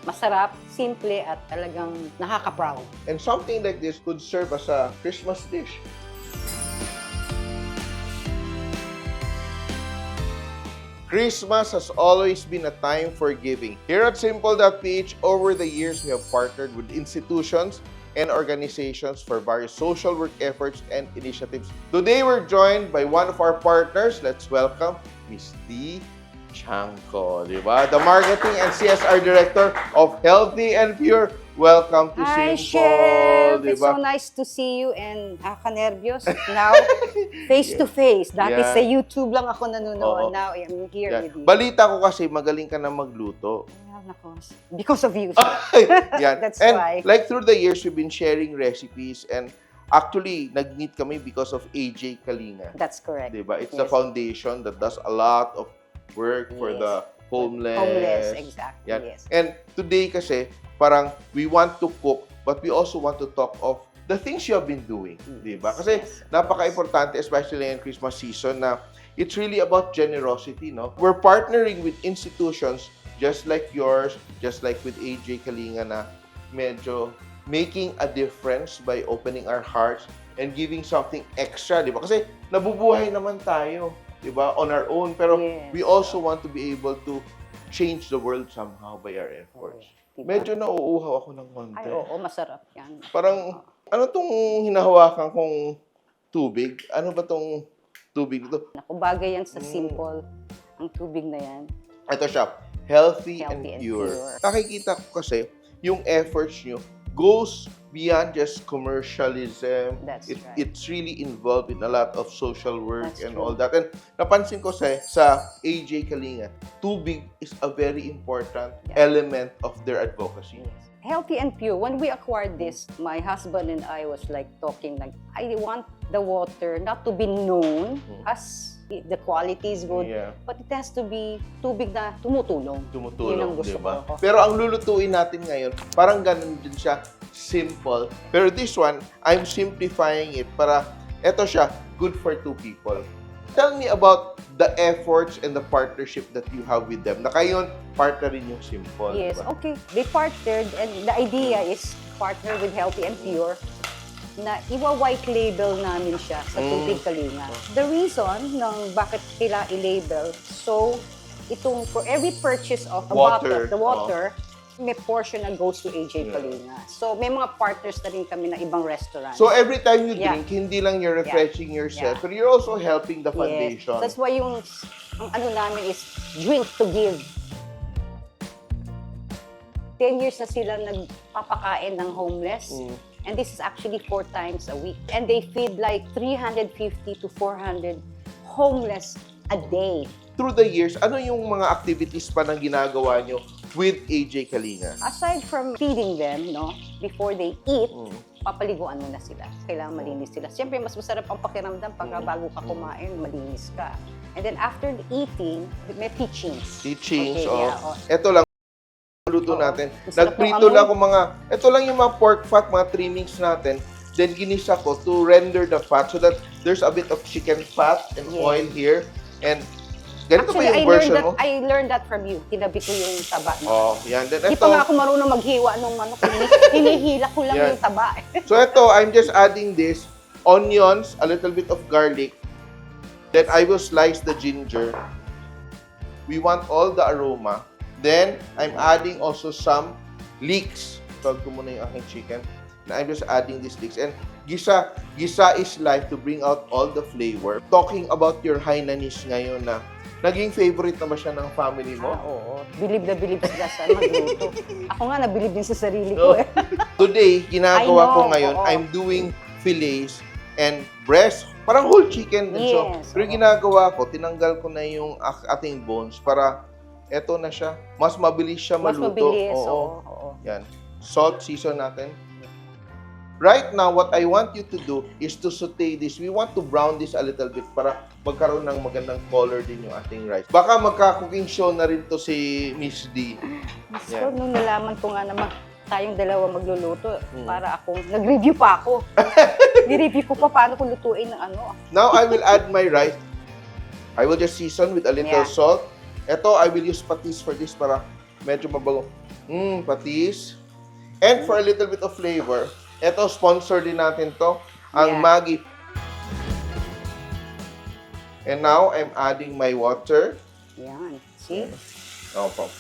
masarap, simple, at talagang nakaka-proud. And something like this could serve as a Christmas dish. Christmas has always been a time for giving. Here at Simple.ph, over the years, we have partnered with institutions and organizations for various social work efforts and initiatives. Today, we're joined by one of our partners. Let's welcome Miss D. Chanco, di ba? The Marketing and CSR Director of Healthy and Pure. Welcome to Hi, Simple, Chef! di It's ba? so nice to see you and nakaka-nervyos. Now, face-to-face. Dati Yeah. sa YouTube lang ako nanonood. Oo. Now, I'm here Yan. with you. Balita ko kasi magaling ka na magluto. Ah, nako. Because of you. Yan. That's And why. like through the years, we've been sharing recipes and actually, nag-meet kami because of AJ Kalinga. That's correct. Diba? It's the Yes. foundation that does a lot of work for Yes. the homeless. Homeless, exactly. Yan. Yes. And today kasi, parang we want to cook, but we also want to talk of the things you have been doing. Diba? Kasi Yes. napaka-importante, especially in Christmas season, na it's really about generosity, no? We're partnering with institutions just like yours, just like with AJ Kalinga na medyo making a difference by opening our hearts and giving something extra, di ba? Kasi nabubuhay naman tayo, di ba? On our own. Pero Yes. we also want to be able to change the world somehow by our efforts. Diba? Medyo nauuhaw ako ng konti. Ay, oo, masarap yan. Parang, ano tong hinahawakan kong tubig? Ano ba tong tubig ito? Naku, bagay yan sa simple. Ang tubig na yan. Ito siya, healthy, and Healthy and pure. pure. Nakikita ko kasi, yung efforts nyo goes beyond just commercialism. That's right. It's really involved in a lot of social work That's and true. all that. And napansin ko sa AJ Kalinga, tubig is a very important element of their advocacy. Healthy and pure. When we acquired this, my husband and I was like talking like, I want the water not to be known as the quality is good, Yeah. but it has to be tubig na tumutulong. Yun ang Tumutulong, gusto di ba? ko. Pero ang lulutuin natin ngayon, parang ganun din siya, simple. Pero this one, I'm simplifying it para, eto siya, good for two people. Tell me about the efforts and the partnership that you have with them. Na kayo, partner rin yung simple. Yes, di ba? okay. They partnered and the idea is partner with Healthy and Pure na iwa-white label namin siya sa Tubig Kalinga. The reason ng bakit kailangan i-label, so itong for every purchase of a Water. bottle, the water, may portion na goes to AJ Kalinga. So may mga partners na rin kami na ibang restaurant. So every time you Yeah. drink, hindi lang you're refreshing yourself, Yeah. but you're also helping the foundation. Yes. That's why yung ang ano namin is drink to give. 10 years na sila nagpapakain ng homeless. And this is actually 4 times a week. And they feed like 350 to 400 homeless a day. Through the years, ano yung mga activities pa na ginagawa nyo with AJ Kalinga? Aside from feeding them, no, before they eat, papaliguan mo na sila. Kailangan malinis sila. Siyempre, mas masarap ang pakiramdam pagka bago ka kumain, malinis ka. And then after eating, may teachings. Teachings, Okay, oh. yeah, oh. Ito lang, luto Oo. natin. Masarap Nagprito yung lang amoy. ako ito lang yung mga pork fat, mga trimmings natin. Then ginisa ko to render the fat so that there's a bit of chicken fat and Yes. oil here. And ganito Actually, ba yung version mo? I learned that from you. Tinabi ko yung taba. Oh, yan. Then Di ito, pa nga ako marunong maghiwa ng manok. Hinihila ko lang Yan. yung taba. so ito, I'm just adding this, onions, a little bit of garlic. Then I will slice the ginger. We want all the aroma. Then, I'm adding also some leeks. Tawag ko muna yung aking chicken. And I'm just adding these leeks. And gisa is life to bring out all the flavor. Talking about your Hainanese ngayon na naging favorite naman siya ng family mo. Oo. Bilib na bilib sila sa magluto. Ako nga, nabilib din sa sarili No. ko. Today, ginagawa I know, ko ngayon, oo. I'm doing fillets and breast. Parang whole chicken. And so, Yes, pero oo. ginagawa ko, tinanggal ko na yung ating bones para eto na siya. Mas mabilis siya Mas maluto. mabilis. Oo. Oo. Yan. Salt, season natin. Right now, what I want you to do is to saute this. We want to brown this a little bit para magkaroon ng magandang color din yung ating rice. Baka magka-cooking show na rin to si Miss D. So, nung nalaman ko nga naman, tayong dalawa magluluto, para ako, nag-review pa ako. Ni-review ko pa paano ko lutuin ng ano. Now, I will add my rice. I will just season with a little Yeah. salt. Ito, I will use patis for this para medyo mabago. Patis. And for a little bit of flavor, eto, sponsor din natin to, ang Yeah. Maggi. And now, I'm adding my water. Yan. See? Opo.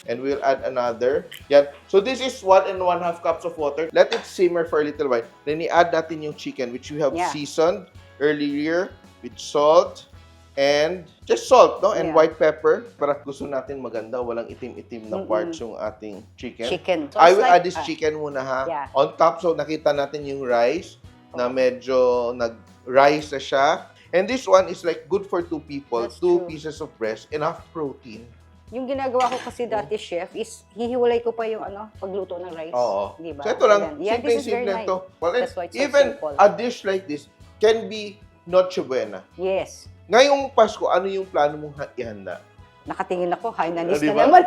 And we'll add another. Yan. So, this is 1 1/2 cups of water. Let it simmer for a little while. Then, i-add natin yung chicken, which we have Yeah. seasoned earlier with salt and just salt, no? And Yeah. white pepper. Para gusto natin maganda, walang itim-itim na parts yung ating chicken. Chicken. So, I it's will like, add this chicken muna, ha? Yeah. On top, so nakita natin yung rice na medyo nag-rice na siya. And this one is like good for 2 people, That's 2 true. pieces of breast, enough protein. Yung ginagawa ko kasi dati, chef, is hihiwalay ko pa yung pagluto ng rice. Oo. Di ba? So ito lang, Yeah, this is very simple nice. to. Well, That's why it's so even simple. a dish like this can be Noche Buena. Yes. Ngayong Pasko, ano yung plano mong ihanda? Nakatingin ako, Hainanese Di ba? na naman.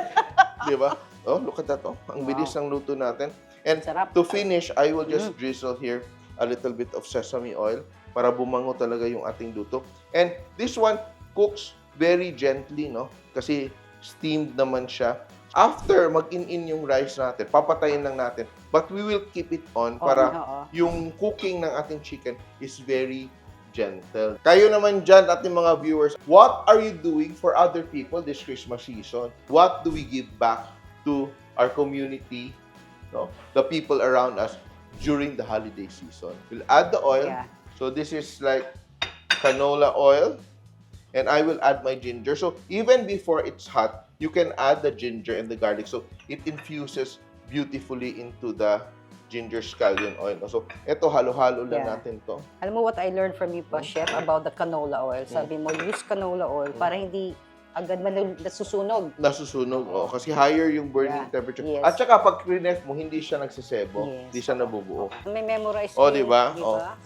Di ba? Oh, look at that. Oh. Ang bilis ng luto natin. And Sarap. to finish, I will just drizzle here a little bit of sesame oil para bumango talaga yung ating luto. And this one cooks very gently, no? Kasi steamed naman siya. After mag-in yung rice natin, papatayin lang natin. But we will keep it on para Oo. yung cooking ng ating chicken is very gentle. Kayo naman dyan, ating mga viewers, what are you doing for other people this Christmas season? What do we give back to our community, no? The people around us during the holiday season? We'll add the oil. Yeah. So this is like canola oil. And I will add my ginger. So even before it's hot, you can add the ginger and the garlic. So it infuses beautifully into the ginger scallion oil. So ito, halo-halo lang Yeah. natin to. Alam mo what I learned from you pa, chef, about the canola oil? Sabi mo, use canola oil para hindi agad nasusunog. Nasusunog, kasi higher yung burning Yeah. temperature. Yes. At saka pag pre-nef mo, hindi siya nagsisebo, Yes. hindi siya nabubuo. May memorize Oh, ko, di ba? di Oh. ba?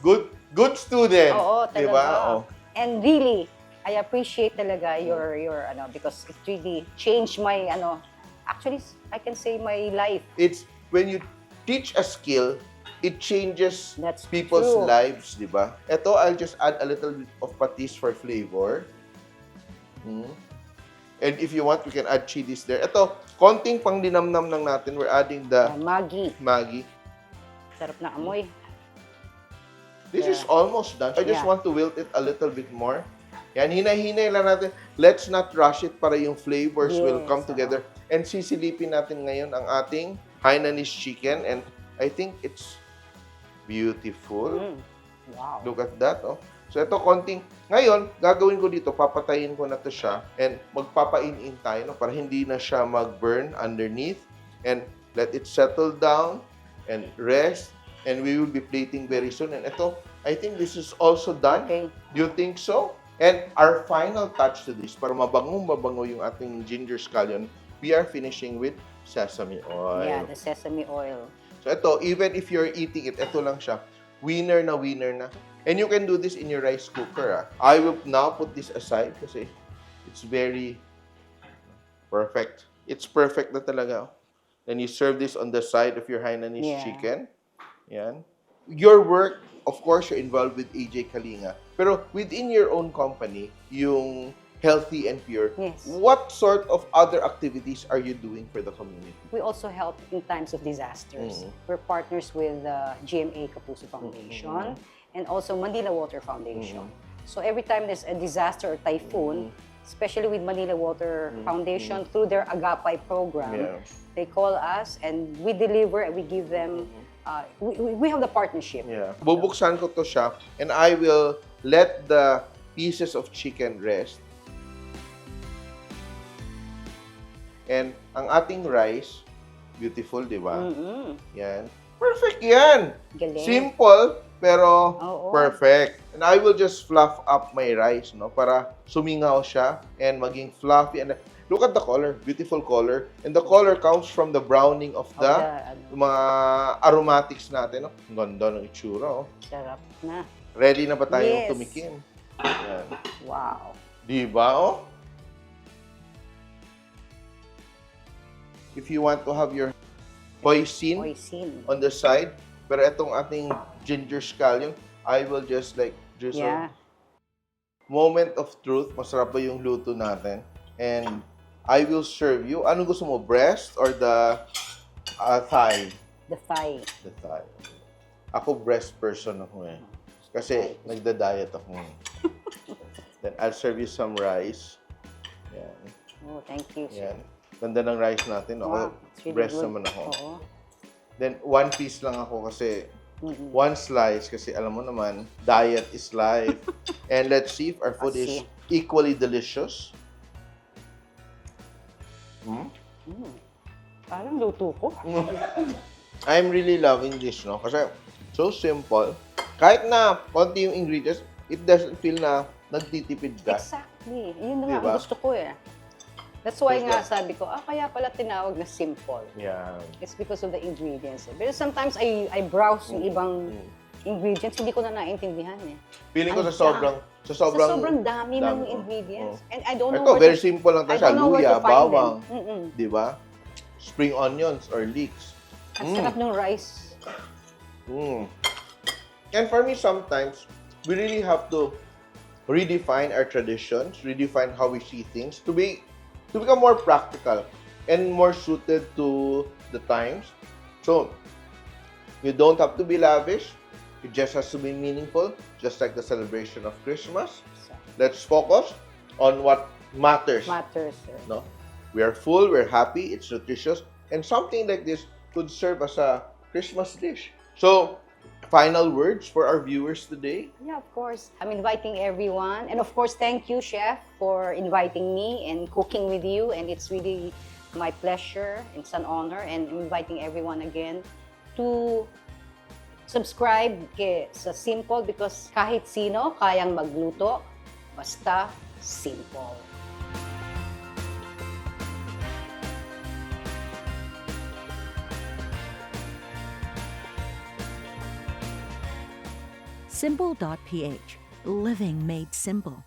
Good student. Oo, Di talaga. ba? Oh. And really, I appreciate talaga your because it really changed my actually I can say my life. It's when you teach a skill, it changes That's people's true. lives, di ba? Ito, I'll just add a little bit of patis for flavor. And if you want, we can add chilies there. Ito, konting pang dinamnam lang natin. We're adding the Maggi. Maggi. Sarap na amoy. This is almost done. I just Yeah. want to wilt it a little bit more. Yan, hinay-hinay lang natin. Let's not rush it para yung flavors will Yes, come together. And sisilipin natin ngayon ang ating Hainanese chicken. And I think it's beautiful. Wow. Look at that, oh. So, ito, konting... Ngayon, gagawin ko dito, papatayin ko na to siya. And magpapain-in tayo, no, para hindi na siya mag-burn underneath. And let it settle down and rest. And we will be plating very soon. And ito, I think this is also done. Okay. Do you think so? And our final touch to this, para mabango yung ating ginger scallion, we are finishing with sesame oil. Yeah, the sesame oil. So ito, even if you're eating it, ito lang siya. Winner na. And you can do this in your rice cooker. I will now put this aside kasi it's very perfect. It's perfect na talaga. Then you serve this on the side of your Hainanese Yeah. chicken. Yan. Your work, of course, you're involved with AJ Kalinga. Pero within your own company, yung Healthy and Pure, Yes. what sort of other activities are you doing for the community? We also help in times of disasters. We're partners with GMA Kapuso Foundation and also Manila Water Foundation. So every time there's a disaster or typhoon, especially with Manila Water Foundation, through their Agapay program, Yeah. they call us and we deliver and we give them, we have the partnership. Yeah. Bubuksan ko to siya and I will let the pieces of chicken rest. And ang ating rice, beautiful, di ba? Yan. Perfect yan! Galing. Simple, pero Oo. perfect. And I will just fluff up my rice, no? Para sumingaw siya and maging fluffy. And look at the color, beautiful color. And the color comes from the browning of the mga aromatics natin, no? Ang ganda ng itsura, oh. Sarap na. Ready na ba tayong Yes. tumikim? Yan. Wow. Di ba, oh? If you want to have your hoisin Hoisin. on the side, pero itong ating ginger scallion, I will just like drizzle. Yeah. Moment of truth, masarap ba yung luto natin? And I will serve you. Ano gusto mo? Breast or the thigh? The thigh. The thigh. Ako breast person ako eh. Kasi nagda-diet ako eh. Then I'll serve you some rice. Yan. Oh, thank you, sir. Yan. Ganda ng rice natin. Ako, Wow, it's really breast good. naman ako. Oo. Then, one piece lang ako kasi one slice kasi alam mo naman, diet is life. And let's see if our food is equally delicious. Parang luto ko. I'm really loving this, no? Kasi so simple. Kahit na konti yung ingredients, it doesn't feel na nagtitipid ka. Exactly. Yun na nga Diba? ang gusto ko eh. That's why Gusto. nga sabi ko, kaya pala tinawag na simple. Yeah. It's because of the ingredients. Because sometimes I browse yung ibang ingredients, hindi ko na naintindihan eh. Feeling ko Ang sa sobrang dami ng dami. ingredients. And I don't know Ito, very simple lang I tayo. don't know where Luya, to find bawang, them. di ba? Spring onions or leeks. Ang sarap ng rice. And for me, sometimes, we really have to redefine our traditions, redefine how we see things to become more practical and more suited to the times. So, you don't have to be lavish. It just has to be meaningful, just like the celebration of Christmas. Let's focus on what matters. Matters, sir. No? We are full, we're happy, it's nutritious, and something like this could serve as a Christmas dish. So, final words for our viewers today? Yeah, of course. I'm inviting everyone. And of course, thank you, Chef, for inviting me and cooking with you. And it's really my pleasure. It's an honor. And I'm inviting everyone again to subscribe sa Simple because kahit sino kayang magluto, basta simple. Simple.ph. Living made simple.